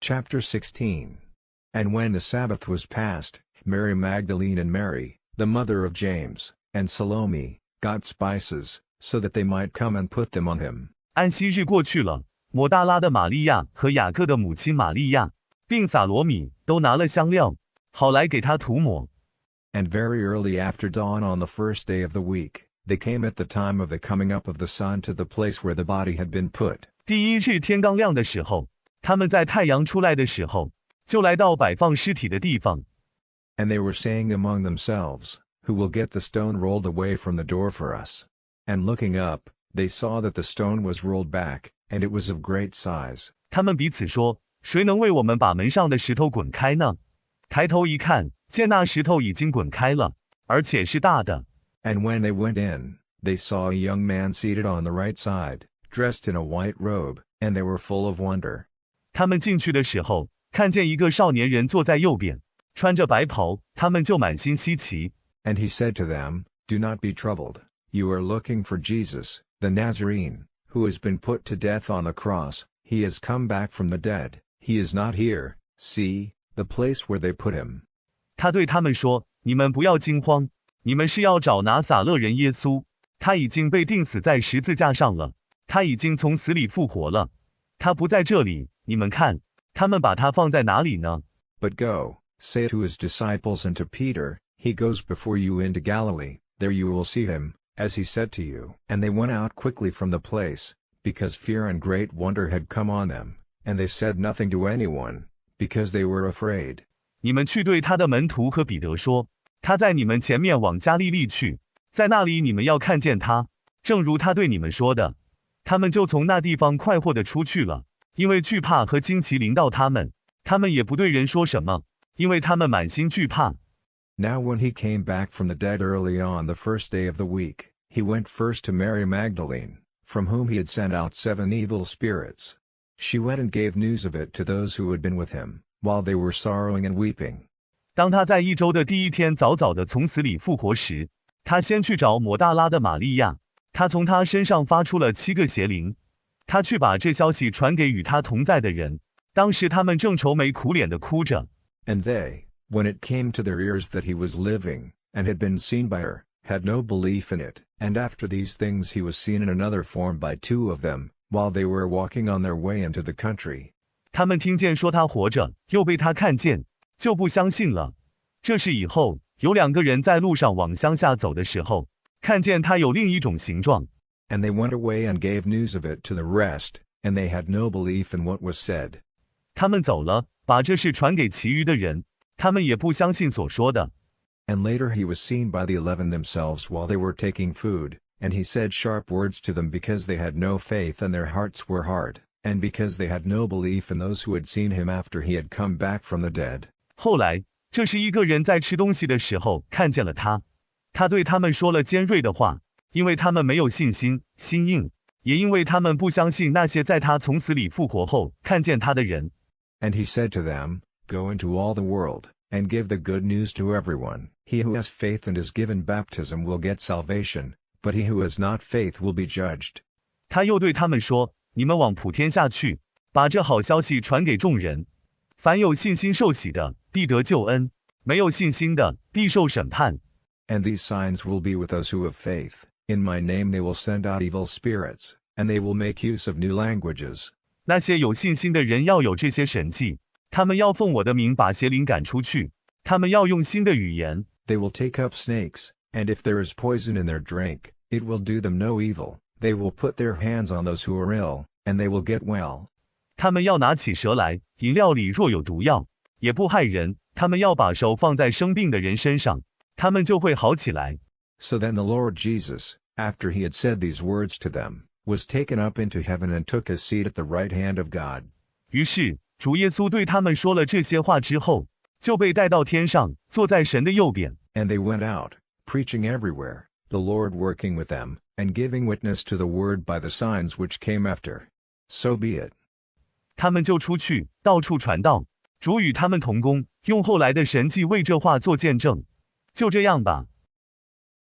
Chapter 16. And when the Sabbath was past, Mary Magdalene and Mary, the mother of James, and Salome, got spices, so that they might come and put them on him. 安息日过去了，抹大拉的玛利亚和雅各的母亲玛利亚，并撒罗米都拿了香料，好来给他涂抹。And very early after dawn on the first day of the week, they came at the time of the coming up of the sun to the place where the body had been put. 第一日天刚亮的时候，他们在太阳出来的时候，就来到摆放尸体的地方。And they were saying among themselves, Who will get the stone rolled away from the door for us? And looking up, they saw that the stone was rolled back, and it was of great size. 他们彼此说，谁能为我们把门上的石头滚开呢？抬头一看，见那石头已经滚开了，而且是大的。And when they went in, they saw a young man seated on the right side, dressed in a white robe, and they were full of wonder. 他们进去的时候，看见一个少年人坐在右边，穿着白袍，他们就满心稀奇。And he said to them, Do not be troubled. You are looking for Jesus, the Nazarene, who has been put to death on the cross. He has come back from the dead. He is not here. See, the place where they put him. 他对他们说，你们不要惊慌，你们是要找拿撒勒人耶稣，他已经被钉死在十字架上了，他已经从死里复活了，他不在这里，你们看，他们把他放在哪里呢？ But go, say to his disciples and to Peter, He goes before you into Galilee, there you will see him, as he said to you. And they went out quickly from the place, because fear and great wonder had come on them, and they said nothing to anyone, because they were afraid. 你们去对他的门徒和彼得说，他在你们前面往加利利去，在那里你们要看见他，正如他对你们说的。他们就从那地方快活地出去了，因为惧怕和惊奇临到他们，他们也不对人说什么，因为他们满心惧怕。Now when he came back from the dead early on the first day of the week, he went first to Mary Magdalene, from whom he had sent out 7 evil spirits. She went and gave news of it to those who had been with him, while they were sorrowing and weeping. 当他在一周的第一天早早的从死里复活时，他先去找抹大拉的玛利亚，他从他身上发出了7个邪灵，他去把这消息传给与他同在的人，当时他们正愁眉苦脸的哭着。And they, when it came to their ears that he was living, and had been seen by her, had no belief in it. And after these things he was seen in another form by 2 of them, while they were walking on their way into the country. 他们听见说他活着，又被他看见，就不相信了。这是以后，有2个人在路上往乡下走的时候，看见他有另一种形状。And they went away and gave news of it to the rest, and they had no belief in what was said. 他们走了，把这事传给其余的人，他们也不相信所说的。And later he was seen by the 11 themselves while they were taking food, and he said sharp words to them because they had no faith and their hearts were hard, and because they had no belief in those who had seen him after he had come back from the dead. 后来，这是一个人在吃东西的时候看见了他，他对他们说了尖锐的话，因为他们没有信心，心硬，也因为他们不相信那些在他从死里复活后看见他的人。And he said to them, Go into all the world, and give the good news to everyone. He who has faith and is given baptism will get salvation, but he who has not faith will be judged. 他又对他们说，你们往普天下去，把这好消息传给众人。凡有信心受洗的，必得救恩；没有信心的，必受审判。And these signs will be with those who have faith. In my name they will send out evil spirits, and they will make use of new languages. 那些有信心的人要有这些神迹，他们要奉我的名把邪灵赶出去，他们要用新的语言。They will take up snakes, and if there is poison in their drink, it will do them no evil. They will put their hands on those who are ill, and they will get well. 他们要拿起蛇来，饮料里若有毒药，也不害人。他们要把手放在生病的人身上，他们就会好起来。So then the Lord Jesus, after he had said these words to them, was taken up into heaven and took his seat at the right hand of God. 于是，主耶稣对他们说了这些话之后，就被带到天上，坐在神的右边。And they went out, preaching everywhere, the Lord working with them, and giving witness to the word by the signs which came after. So be it. 他们就出去，到处传道，主与他们同工，用后来的神迹为这话做见证。就这样吧。